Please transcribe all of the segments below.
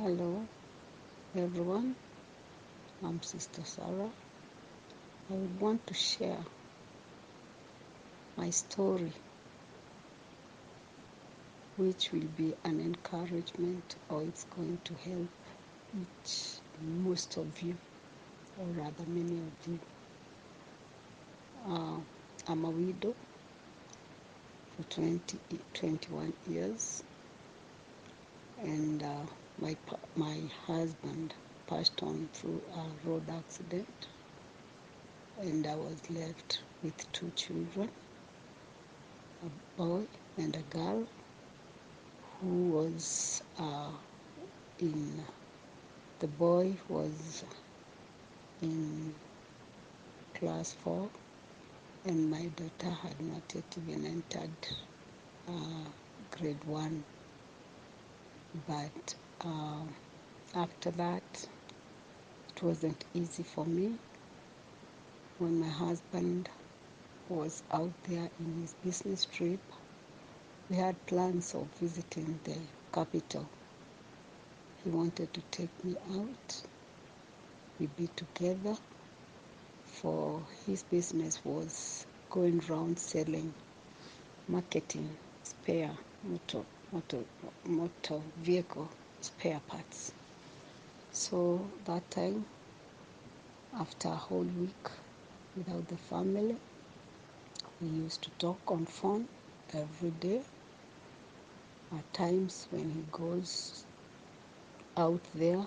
Hello, everyone. I'm Sister Sarah. I would want to share my story, which will be an encouragement or it's going to help each, most of you, or rather many of you. Uh, I'm a widow for 21 years, and my husband passed on through a road accident, and I was left with two children, a boy and a girl, who was in the boy was in class 4, and my daughter had not yet even entered grade 1. But after that, it wasn't easy for me. When my husband was out there in his business trip, we had plans of visiting the capital. He wanted to take me out. We'd be together, for his business was going around selling, marketing spare motor vehicle spare parts. So that time, after a whole week without the family, we used to talk on phone every day. At times when he goes out there,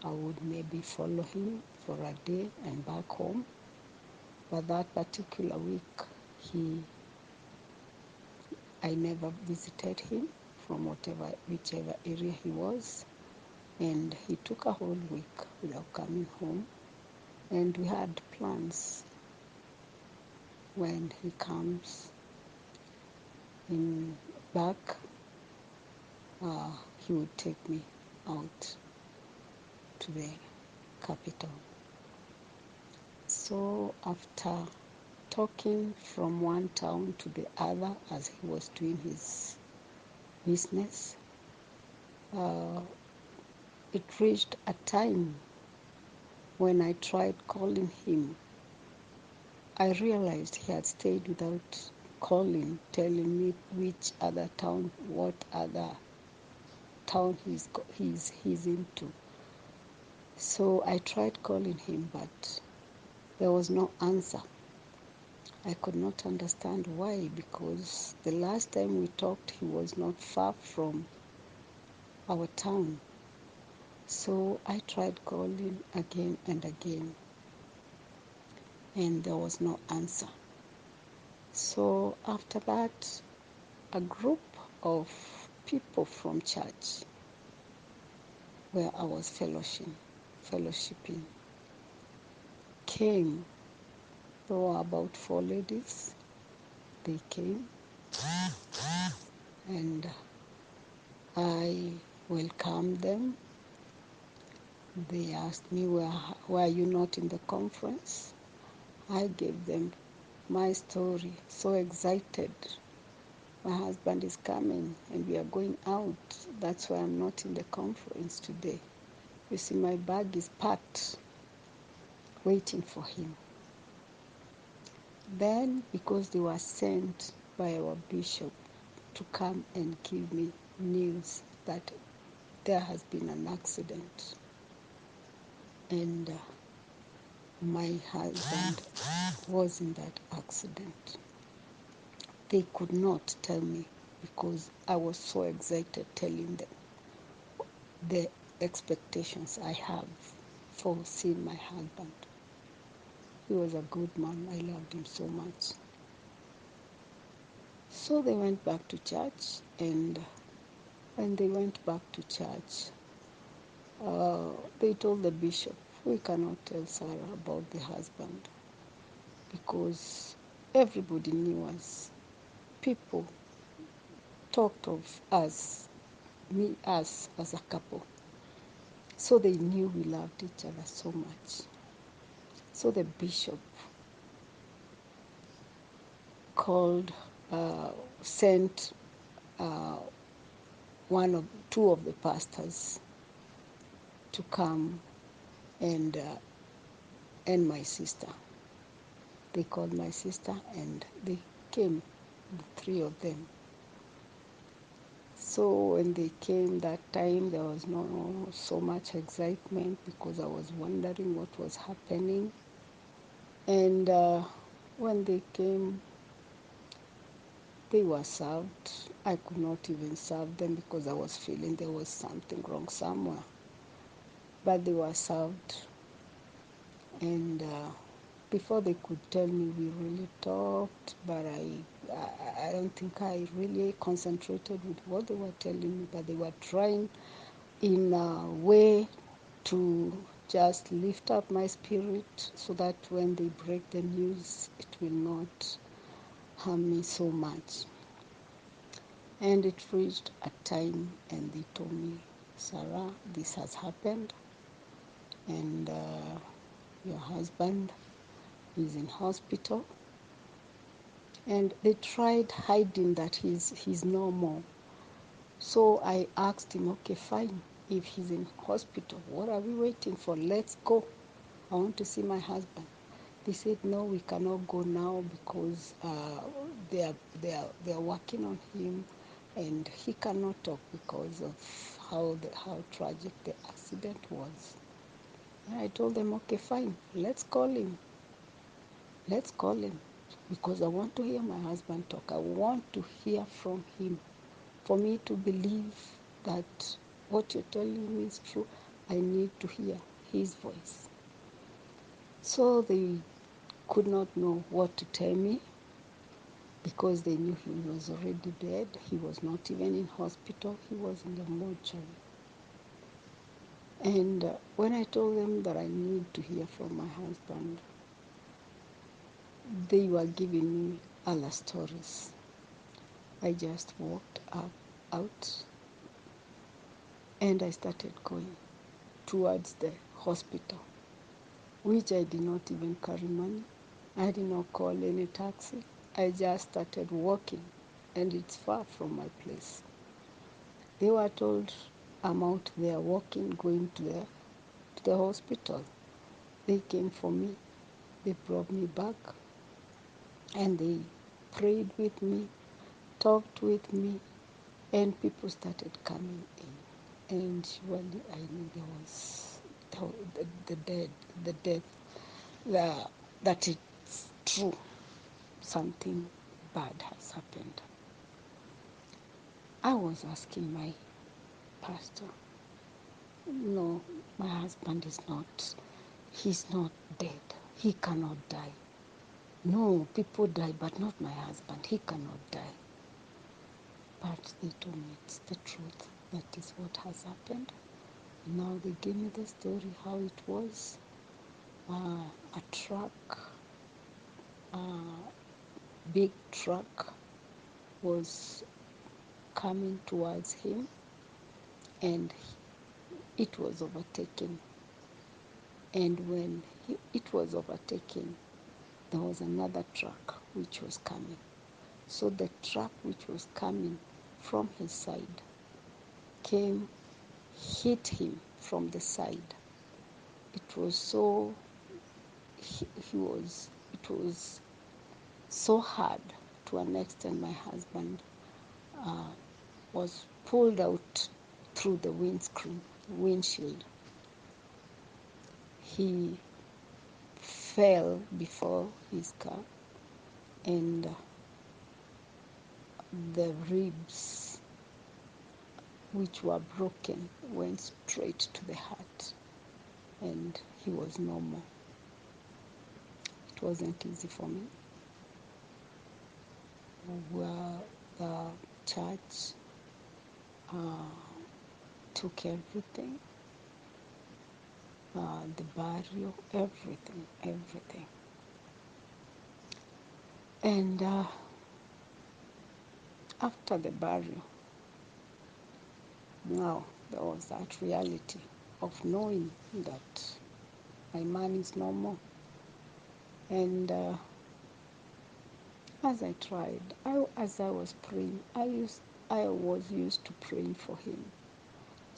I would maybe follow him for a day and back home. But that particular week, I never visited him from whichever area he was, and he took a whole week without coming home. And we had plans when he comes in back, he would take me out to the capital. So after talking from one town to the other as he was doing his business, it reached a time when I tried calling him. I realized he had stayed without calling, telling me which other town, what other town he's into. So I tried calling him, but there was no answer. I could not understand why, because the last time we talked, he was not far from our town. So I tried calling again and again, and there was no answer. So after that, a group of people from church where I was fellowshipping came. There were about 4 ladies. They came, and I welcomed them. They asked me, why are you not in the conference? I gave them my story, so excited. My husband is coming and we are going out. That's why I'm not in the conference today. You see, my bag is packed, waiting for him. Then, because they were sent by our bishop to come and give me news that there has been an accident, and my husband was in that accident, they could not tell me because I was so excited telling them the expectations I have for seeing my husband. He was a good man. I loved him so much. So they went back to church, and when they went back to church, they told the bishop, we cannot tell Sarah about the husband because everybody knew us. People talked of us as a couple. So they knew we loved each other so much. So the bishop sent two of the pastors to come and my sister. They called my sister and they came, the three of them. So when they came that time, there was no so much excitement because I was wondering what was happening. And when they came, they were served. I could not even serve them because I was feeling there was something wrong somewhere. But they were served, and before they could tell me, we really talked. But I don't think I really concentrated with what they were telling me. But they were trying in a way to just lift up my spirit so that when they break the news, it will not harm me so much. And it reached a time and they told me, Sarah, this has happened and your husband is in hospital. And they tried hiding that he's normal. So I asked him, okay, fine, if he's in hospital, what are we waiting for? Let's go. I want to see my husband. They said, no, we cannot go now because they are working on him and he cannot talk because of how tragic the accident was. And I told them, okay, fine, let's call him. Let's call him because I want to hear my husband talk. I want to hear from him for me to believe that what you're telling me is true. I need to hear his voice. So they could not know what to tell me because they knew he was already dead. He was not even in hospital. He was in the mortuary. And when I told them that I need to hear from my husband, they were giving me other stories. I just walked out and I started going towards the hospital, which I did not even carry money. I did not call any taxi. I just started walking, and it's far from my place. They were told I'm out there walking, going to the hospital. They came for me. They brought me back, and they prayed with me, talked with me, and people started coming in. And surely I knew there was the death, that it's true. Something bad has happened. I was asking my pastor, no, my husband he's not dead. He cannot die. No, people die, but not my husband. He cannot die. But they told me it's the truth. That is what has happened. Now they gave me the story, how it was. A truck, a big truck was coming towards him and it was overtaken. And when it was overtaken, there was another truck which was coming. So the truck which was coming from his side came, hit him from the side. It was so, it was so hard to an extent my husband was pulled out through the windshield. He fell before his car and the ribs which were broken went straight to the heart and he was normal. It wasn't easy for me. The church took everything, the burial, everything. And after the burial, now there was that reality of knowing that my man is normal. And as I tried, as I was praying, I was used to praying for him.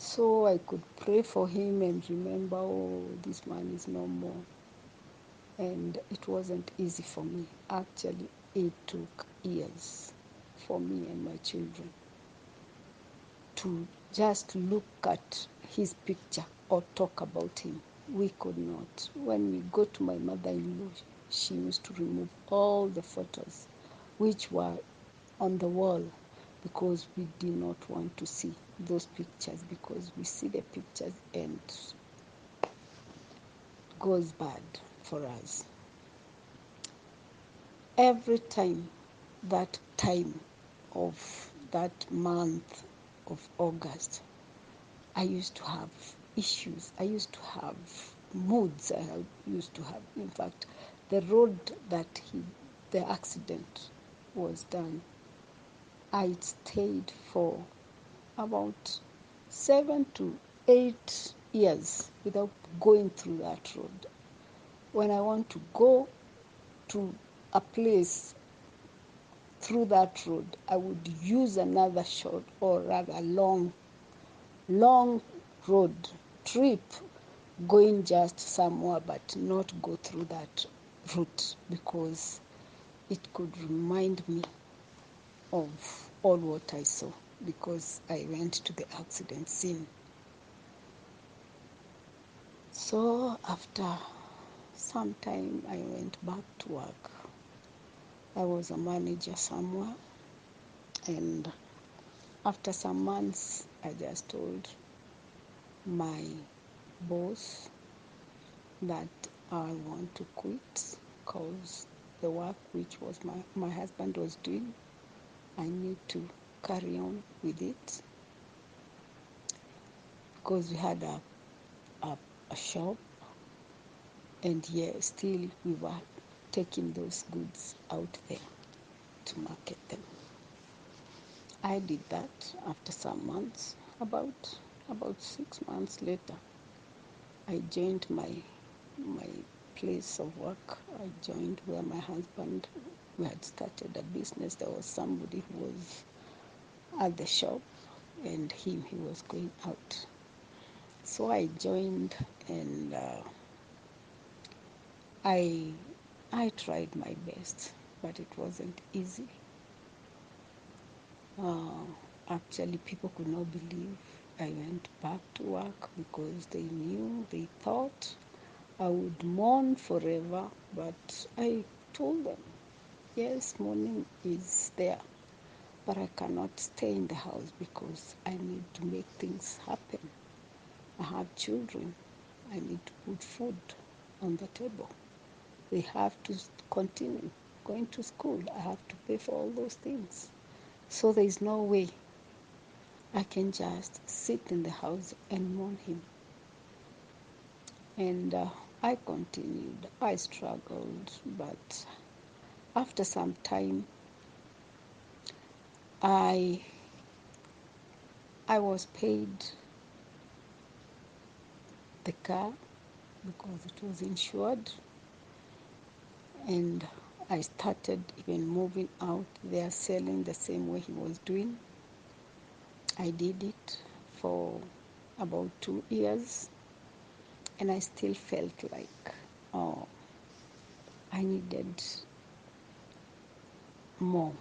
So I could pray for him and remember, oh, this man is no more. And it wasn't easy for me. Actually, it took years for me and my children to just look at his picture or talk about him. We could not. When we go to my mother-in-law, she used to remove all the photos which were on the wall because we did not want to see those pictures, because we see the pictures and it goes bad for us. Every time of that month of August, I used to have issues. I used to have moods. Used to have, in fact, the road that the accident was done, I stayed for about 7 to 8 years without going through that road. When I want to go to a place through that road, I would use another short or rather long road trip, going just somewhere but not go through that route, because it could remind me of all what I saw, because I went to the accident scene. So after some time I went back to work. I was a manager somewhere, and after some months I just told my boss that I want to quit, because the work which was my husband was doing, I need to carry on with it, because we had a shop, and still we were taking those goods out there to market them. I did that after some months. About 6 months later, I joined my place of work. I joined where my husband, we had started a business. There was somebody who was at the shop, and he was going out. So I joined, and I tried my best, but it wasn't easy. Actually, people could not believe I went back to work, because they thought I would mourn forever. But I told them, yes, mourning is there, but I cannot stay in the house because I need to make things happen. I have children. I need to put food on the table. They have to continue going to school. I have to pay for all those things. So there is no way I can just sit in the house and mourn him. And I continued. I struggled, but after some time, I was paid the car because it was insured, and I started even moving out there, selling the same way he was doing. I did it for about 2 years, and I still felt like, oh, I needed more,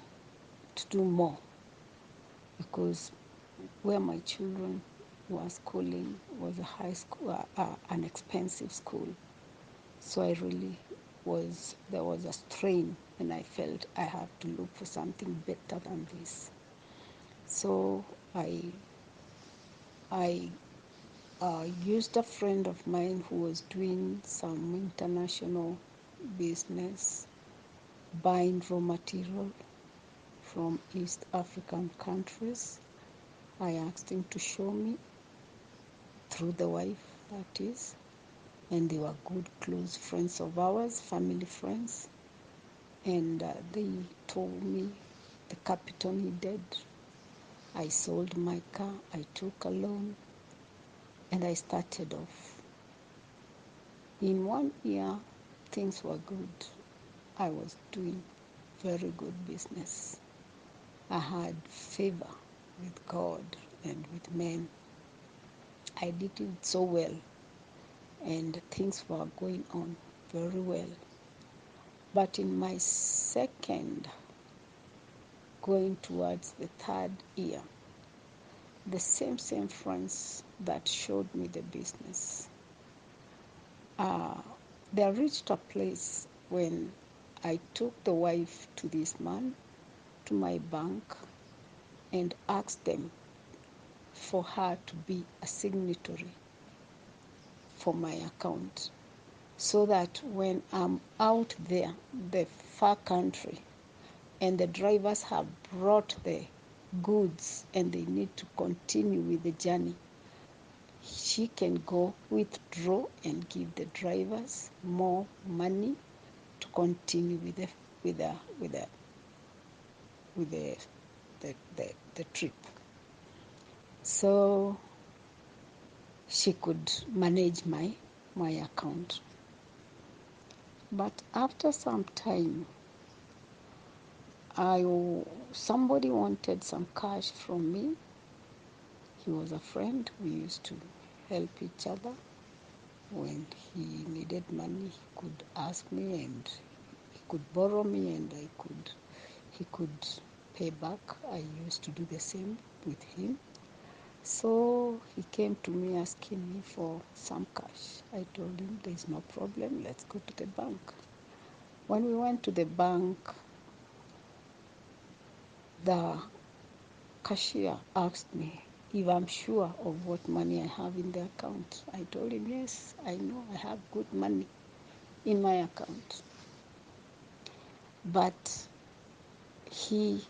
to do more, because where my children were schooling was a high school, an expensive school. So I really there was a strain, and I felt I have to look for something better than this. So I used a friend of mine who was doing some international business, buying raw material from East African countries. I asked him to show me, through the wife, that is, and they were good, close friends of ours, family friends, and they told me the capital needed. I sold my car, I took a loan, and I started off. In 1 year, things were good. I was doing very good business. I had favor with God and with men. I did it so well, and things were going on very well. But in my second, going towards the third year, the same friends that showed me the business, they reached a place when I took the wife to this man, to my bank, and asked them for her to be a signatory for my account, so that when I'm out there, the far country, and the drivers have brought the goods and they need to continue with the journey, she can go withdraw and give the drivers more money to continue with with the with the with the trip, so she could manage my account. But after some time, I somebody wanted some cash from me. He was a friend. We used to help each other. When he needed money, he could ask me, and he could borrow me, and he could pay back. I used to do the same with him. So he came to me asking me for some cash. I told him, there's no problem, let's go to the bank. When we went to the bank, the cashier asked me if I'm sure of what money I have in the account. I told him, yes, I know I have good money in my account. But he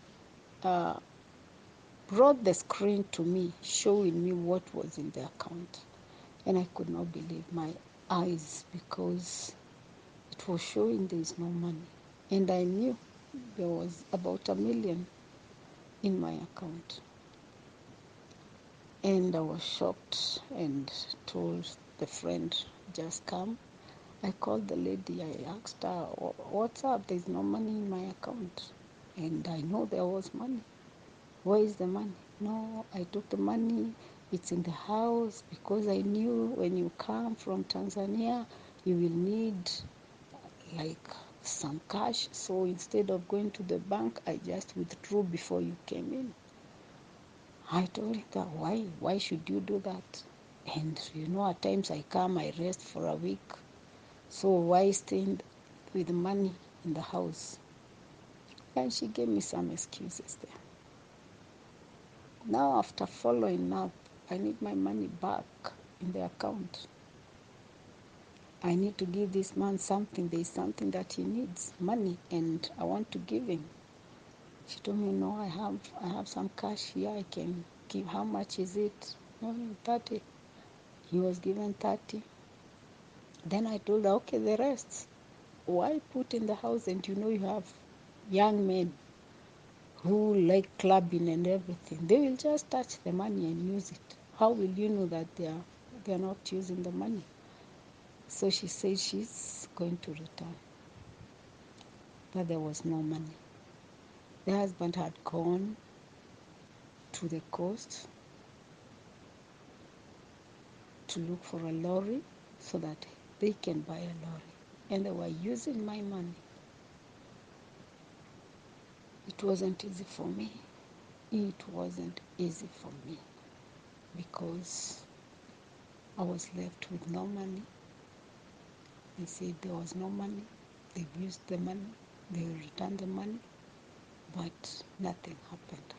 uh, brought the screen to me, showing me what was in the account. And I could not believe my eyes, because it was showing there is no money. And I knew there was about $1 million in my account. And I was shocked and told the friend, just come. I called the lady. I asked her, what's up? There's no money in my account. And I know there was money. Where is the money? No, I took the money. It's in the house, because I knew when you come from Tanzania, you will need like some cash. So instead of going to the bank, I just withdrew before you came in. I told him that, why should you do that? And at times I come, I rest for a week. So why staying with the money in the house? And she gave me some excuses there. Now after following up, I need my money back in the account. I need to give this man something. There is something that he needs, money, and I want to give him. She told me, no, I have some cash here. I can give. How much is it? No, 30. He was given 30. Then I told her, okay, the rest, why put in the house? And you have young men who like clubbing and everything. They will just touch the money and use it. How will you know that they're not using the money? So she said she's going to return, but there was no money. The husband had gone to the coast to look for a lorry so that they can buy a lorry, and they were using my money. It wasn't easy for me. It wasn't easy for me, because I was left with no money. They said there was no money. They've used the money. They will return the money, but nothing happened.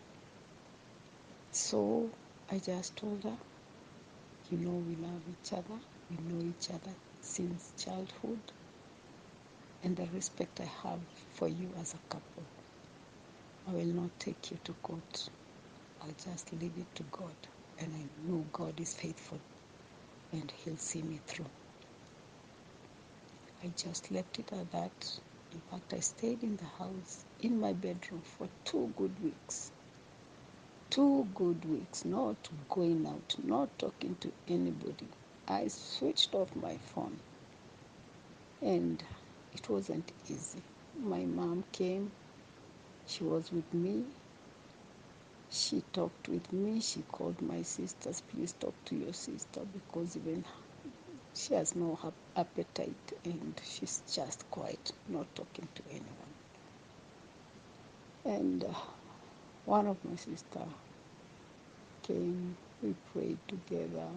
So I just told her, we love each other. We know each other since childhood, and the respect I have for you as a couple, I will not take you to court. I'll just leave it to God, and I know God is faithful, and He'll see me through. I just left it at that. In fact, I stayed in the house, in my bedroom, for 2 good weeks. 2 good weeks, not going out, not talking to anybody. I switched off my phone, and it wasn't easy. My mom came. She was with me. She talked with me. She called my sisters, please talk to your sister because even she has no appetite and she's just quiet, not talking to anyone. And one of my sister came, we prayed together,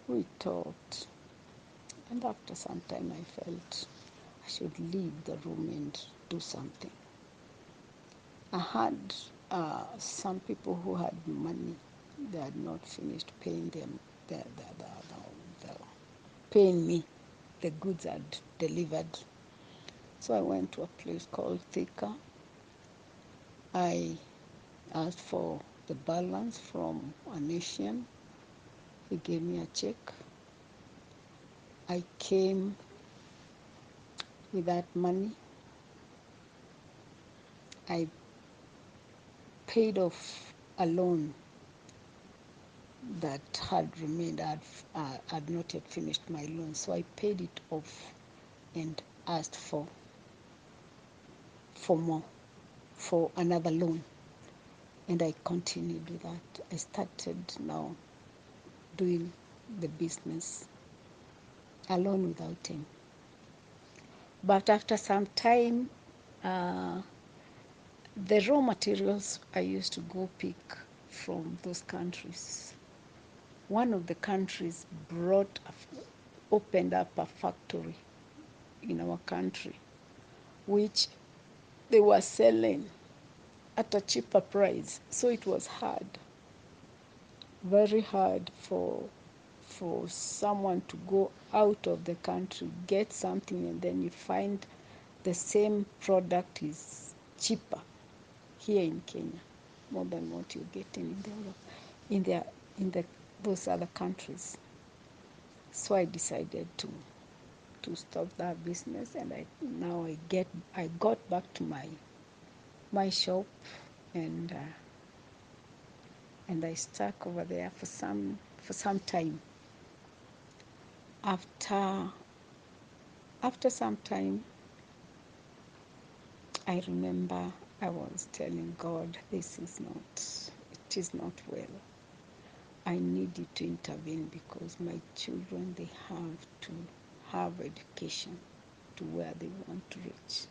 we talked, and after some time I felt I should leave the room and do something. I had some people who had money. They had not finished paying them, the paying me. The goods had delivered. So I went to a place called Thika. I asked for the balance from an Asian. He gave me a check. I came with that money. I paid off a loan that had remained. I had not yet finished my loan, so I paid it off and asked for more, for another loan. And I continued with that. I started now doing the business alone without him. But after some time, uh, the raw materials I used to go pick from those countries. One of the countries opened up a factory in our country, which they were selling at a cheaper price. So it was hard, very hard for someone to go out of the country, get something, and then you find the same product is cheaper here in Kenya, more than what you're getting in those other countries. So I decided to stop that business, and I got back to my shop, and I stuck over there for some time. After some time, I remember I was telling God, it is not well. I need you to intervene because my children, they have to have education to where they want to reach.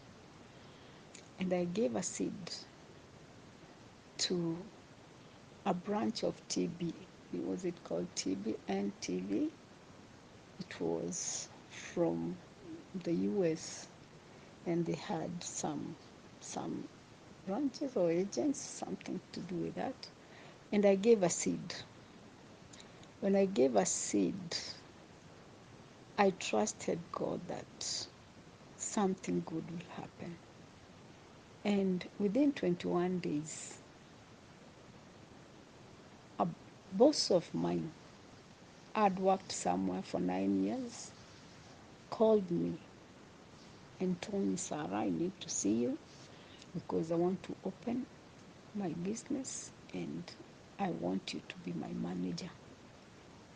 And I gave a seed to a branch of TB. Was it called TB and TV? It was from the US, and they had some branches or agents, something to do with that. And I gave a seed. When I gave a seed, I trusted God that something good will happen. And within 21 days, a boss of mine had worked somewhere for 9 years, called me and told me, Sarah, I need to see you because I want to open my business and I want you to be my manager.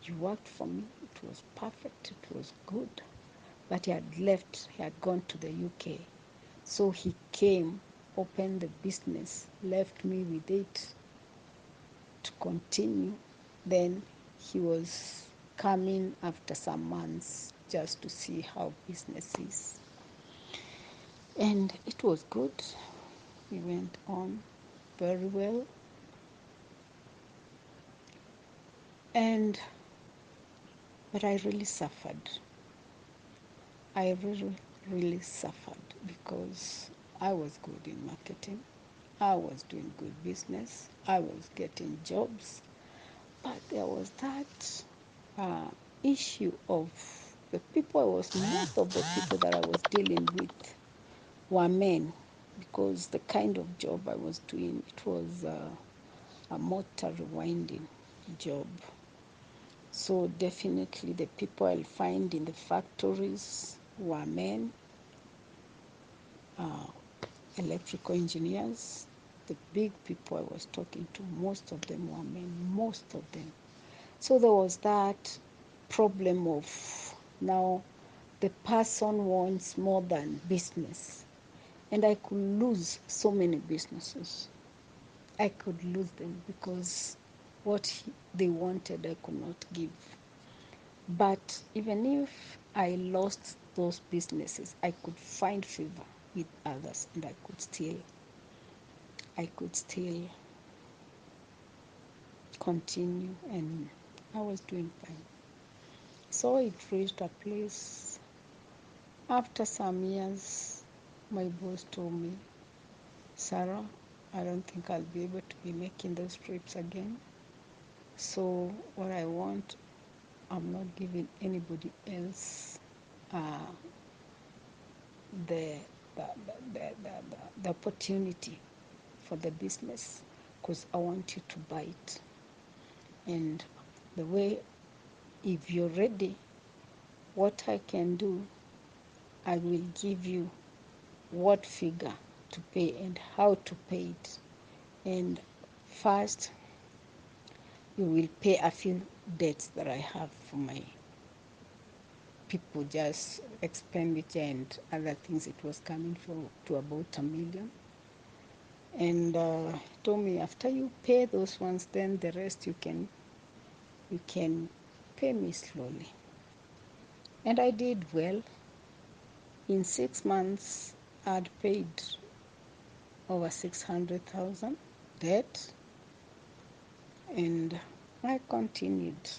You worked for me. It was perfect. It was good. But he had left. He had gone to the UK. So he came, opened the business, left me with it to continue. Then he was coming after some months just to see how business is. And it was good. We went on very well. But I really suffered. I really, really suffered because I was good in marketing. I was doing good business. I was getting jobs. But there was that issue of most of the people that I was dealing with were men because the kind of job I was doing, it was a motor rewinding job. So definitely the people I'll find in the factories were men, electrical engineers. The big people I was talking to, most of them were men, most of them. So there was that problem of now the person wants more than business. And I could lose so many businesses. I could lose them because they wanted I could not give. But even if I lost those businesses, I could find favor with others, and I could still continue, and I was doing fine. So it reached a place. After some years, my boss told me, Sarah, I don't think I'll be able to be making those trips again. So what I want, I'm not giving anybody else uh, the, the opportunity for the business, because I want you to buy it. And the way, if you're ready, what I can do, I will give you what figure to pay and how to pay it. And first, you will pay a few debts that I have for my people, just expenditure and other things. It was coming to about $1 million. And he told me, after you pay those ones, then the rest you can pay me slowly. And I did well. In 6 months, I'd paid over 600,000 debt, and I continued.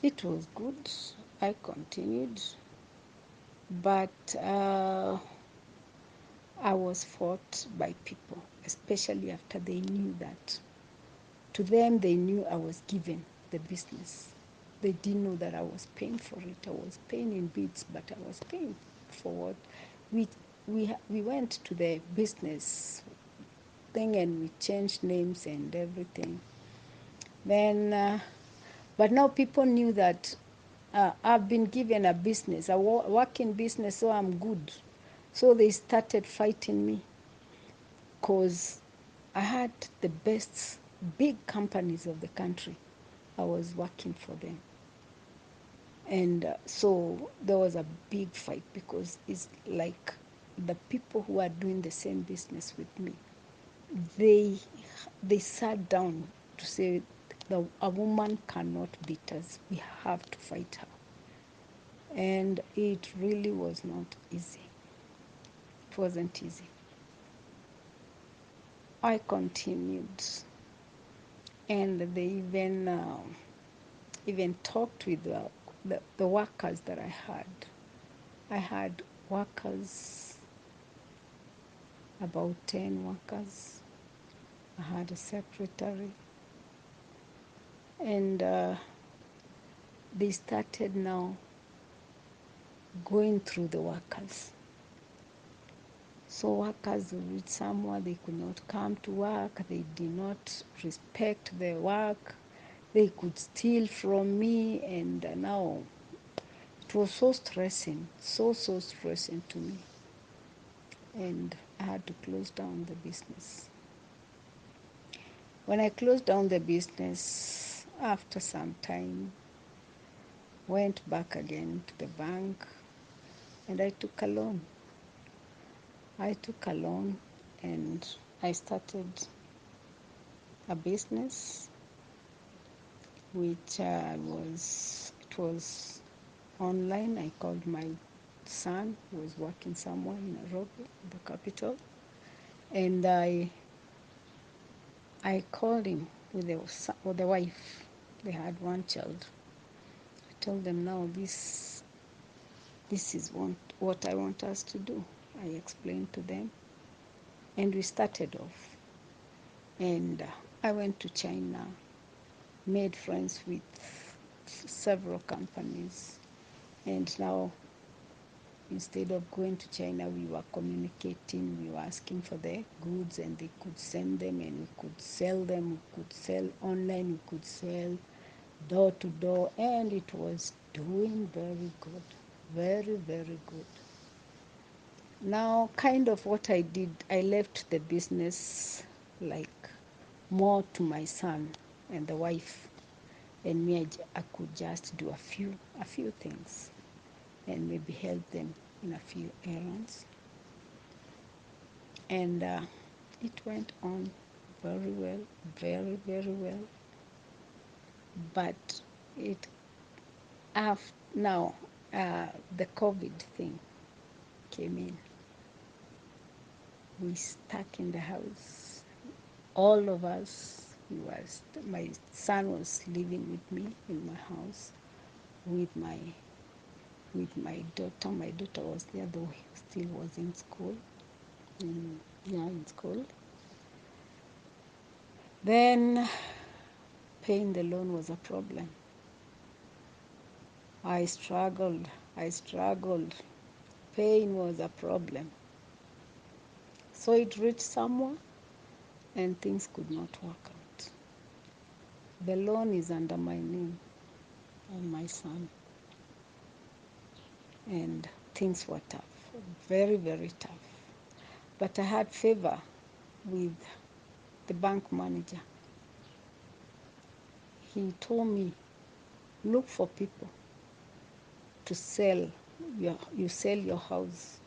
It was good. I continued, but I was fought by people, especially after they knew that. To them, they knew I was given the business. They didn't know that I was paying for it. I was paying in bits, but I was paying for what? We went to the business thing and we changed names and everything. Then, but now people knew that I've been given a business, a working business, so I'm good. So they started fighting me because I had the best big companies of the country. I was working for them. And so there was a big fight because it's like the people who are doing the same business with me, they sat down to say a woman cannot beat us. We have to fight her. And it really was not easy. It wasn't easy. I continued, and they even talked with the workers that I had. I had workers, about 10 workers. I had a secretary, and they started now going through the workers. So workers reached somewhere they could not come to work. They did not respect their work. They could steal from me, and now it was so stressing, so stressing to me. And I had to close down the business. When I closed down the business, after some time, went back again to the bank, and I took a loan. And I started a business, which it was online. I called my son, who was working somewhere in Nairobi, the capital, and I called him with the wife. They had one child. I told them, now this is what I want us to do. I explained to them, and we started off. And I went to China, made friends with several companies, and now instead of going to China, we were communicating, we were asking for the goods, and they could send them, and we could sell them. We could sell online, we could sell door to door, and it was doing very good, very, very good. Now, kind of what I did, I left the business like more to my son and the wife, and me, I could just do a few things and maybe help them in a few errands. And it went on. very well, very, very well. But it now the COVID thing came in. We stuck in the house. All of us. My son was living with me in my house with my daughter. My daughter was there, though he still was in school. In school. Then paying the loan was a problem. I struggled. Pain was a problem. So it reached somewhere and things could not work out. The loan is under my name and my son. And things were tough, very, very tough. But I had favor with the bank manager. He told me, look for people to sell you sell your house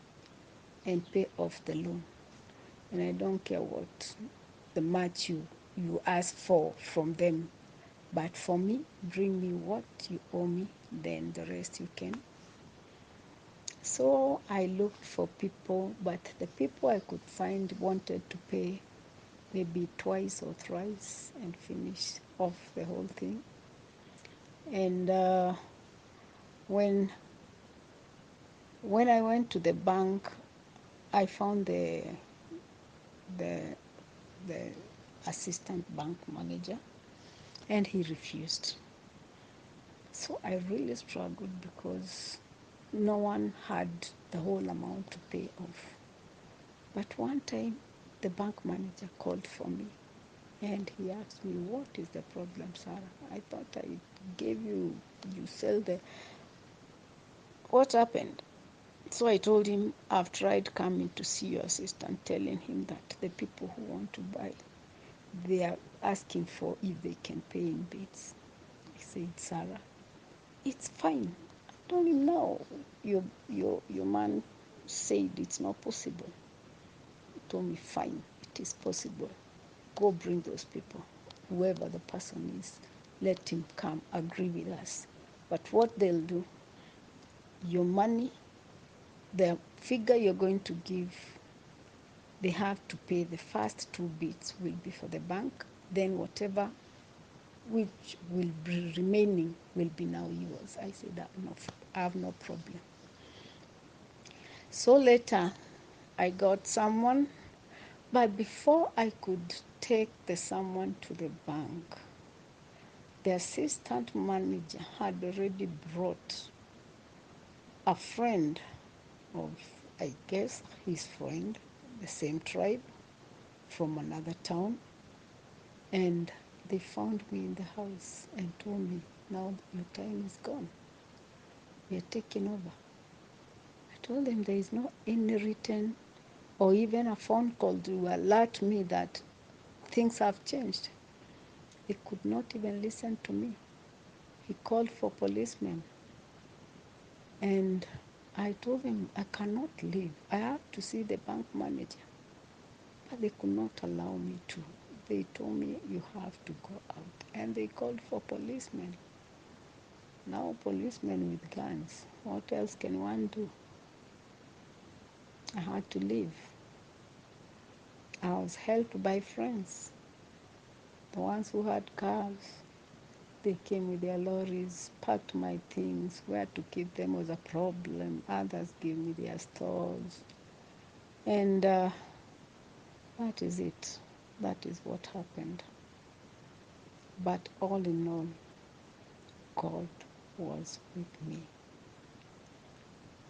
and pay off the loan. And I don't care what the much you ask for from them. But for me, bring me what you owe me, then the rest you can. So I looked for people, but the people I could find wanted to pay maybe twice or thrice and finish off the whole thing. And when I went to the bank, I found the the assistant bank manager, and he refused. So I really struggled because no one had the whole amount to pay off. But one time, the bank manager called for me, and he asked me, what is the problem, Sarah? I thought I gave you sell the... What happened? So I told him, I've tried coming to see your assistant, telling him that the people who want to buy, they are asking for if they can pay in bits. He said, Sarah, it's fine. I told him, no, your man said it's not possible. He told me, fine, it is possible. Go bring those people. Whoever the person is, let him come, agree with us. But what they'll do, your money, the figure you're going to give, they have to pay the first 2 bits will be for the bank, then whatever which will be remaining will be now yours. I said, I have no problem. So later, I got someone, but before I could take the someone to the bank, the assistant manager had already brought a friend of, I guess, his friend, the same tribe, from another town, and they found me in the house and told me, now your time is gone. We are taking over. I told them there is no any written or even a phone call to alert me that things have changed. They could not even listen to me. He called for policemen. And I told him, I cannot leave. I have to see the bank manager. But they could not allow me to. They told me, you have to go out. And they called for policemen. Now policemen with guns. What else can one do? I had to leave. I was helped by friends. The ones who had cars. They came with their lorries, packed my things. Where to keep them was a problem. Others gave me their stores. And that is it. That is what happened. But all in all, God was with me.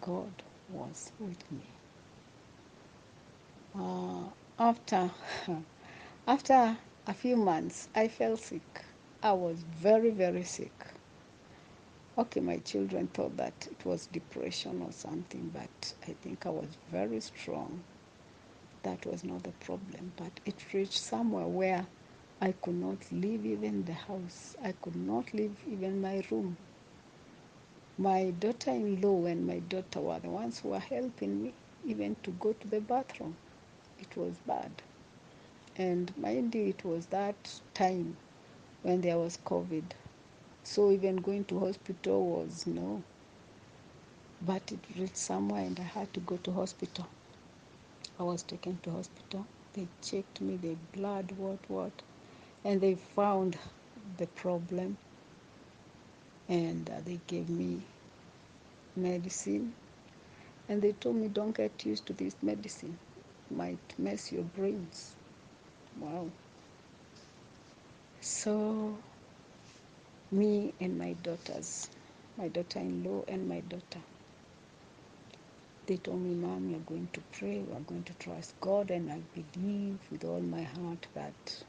God was with me. After after a few months, I fell sick. I was very, very sick. Okay, my children thought that it was depression or something, but I think I was very strong. That was not the problem, but it reached somewhere where I could not leave even the house. I could not leave even my room. My daughter-in-law and my daughter were the ones who were helping me even to go to the bathroom. It was bad. And mind you, it was that time when there was COVID. So even going to hospital was no. But it reached somewhere and I had to go to hospital. I was taken to hospital. They checked me, the blood, what. And they found the problem. And they gave me medicine. And they told me, don't get used to this medicine. It might mess your brains. Wow. So me and my daughters, my daughter-in-law and my daughter, they told me, Mom, you're going to pray, we're going to trust God, and I believe with all my heart that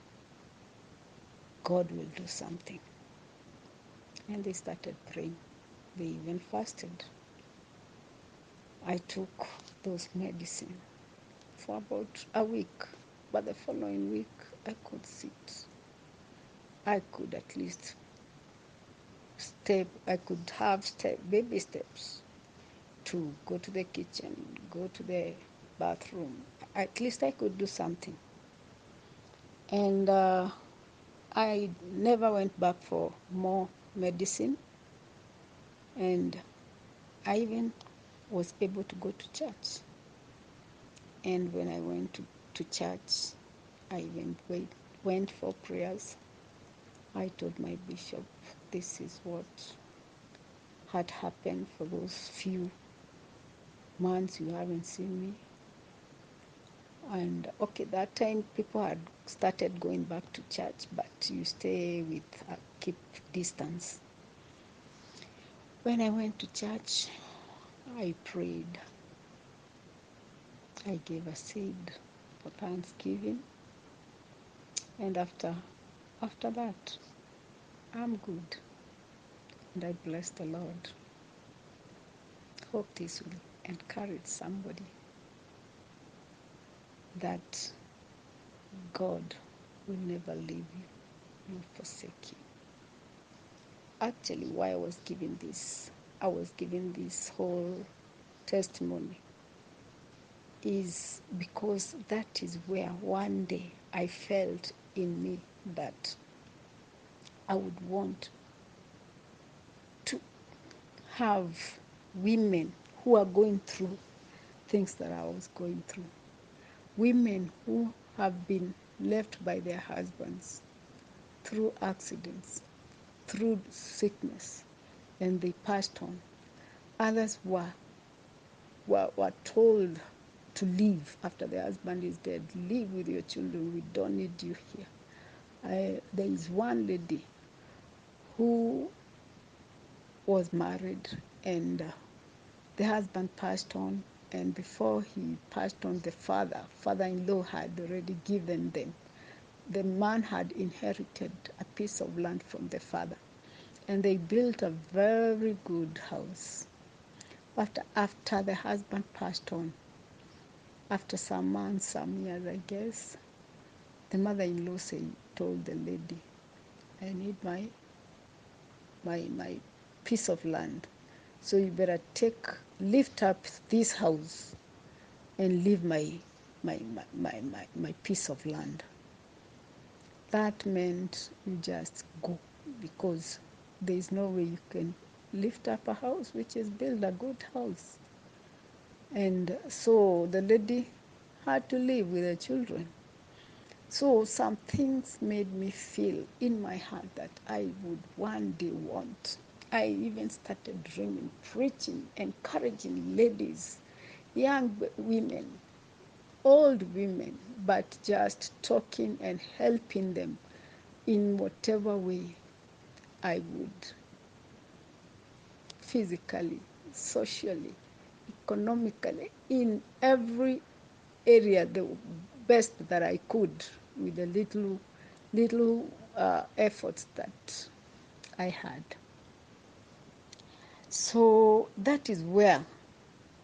God will do something. And they started praying. They even fasted. I took those medicine for about a week, but the following week I could sit. I could at least I could have baby steps to go to the kitchen, go to the bathroom. At least I could do something. And I never went back for more medicine, and I even was able to go to church. And when I went to church, I even went for prayers. I told my bishop, this is what had happened for those few months you haven't seen me. And okay, that time people had started going back to church, but you stay with keep distance. When I went to church, I prayed. I gave a seed for Thanksgiving, and after that, I'm good, and I bless the Lord. Hope this will encourage somebody that God will never leave you nor forsake you. Actually, why I was giving this whole testimony is because that is where one day I felt in me that I would want to have women who are going through things that I was going through. Women who have been left by their husbands through accidents, through sickness, and they passed on. Others were told to leave after the husband is dead. Leave with your children. We don't need you here. There is one lady who was married, and the husband passed on, and before he passed on, the father-in-law had already given them. The man had inherited a piece of land from the father, and they built a very good house. But after the husband passed on, after some months, some years, I guess, the mother-in-law told the lady, I need my piece of land. So you better lift up this house and leave my piece of land. That meant you just go, because there is no way you can lift up a house which is built a good house. And so the lady had to live with her children. So some things made me feel in my heart that I would one day want. I even started dreaming, preaching, encouraging ladies, young women, old women, but just talking and helping them in whatever way I would, physically, socially, economically, in every area, the best that I could, with the little efforts that I had. So that is where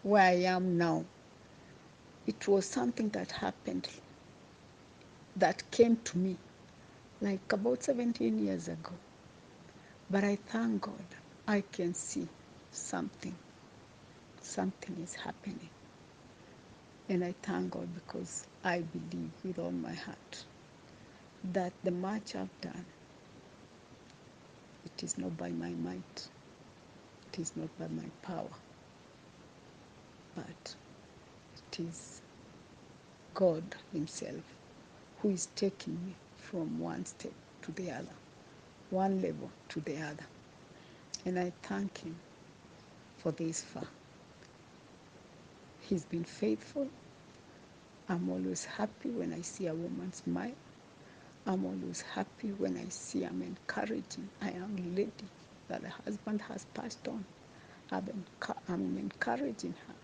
I am now. It was something that happened, that came to me like about 17 years ago. But I thank God I can see something is happening. And I thank God because I believe with all my heart that the much I've done, it is not by my might, it is not by my power, but it is God Himself who is taking me from one step to the other, one level to the other. And I thank Him for this far. He's been faithful. I'm always happy when I see a woman smile. I'm always happy when I see I'm encouraging a young lady that the husband has passed on. I'm encouraging her.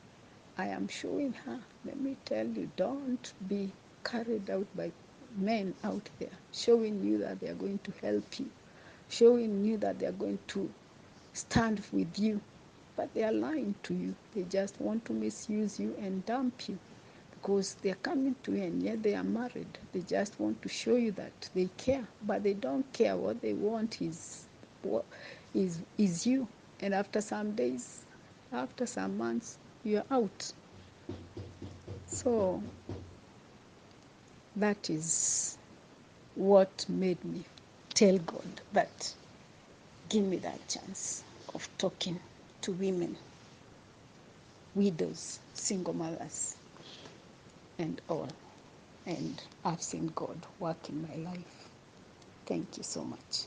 I am showing her, let me tell you, don't be carried out by men out there, showing you that they are going to help you, showing you that they are going to stand with you, but they are lying to you. They just want to misuse you and dump you because they are coming to you and yet they are married. They just want to show you that they care, but they don't care. What they want is you. And after some days, after some months, you're out. So that is what made me tell God that give me that chance of talking to women, widows, single mothers, and all. And I've seen God work in my life. Thank you so much.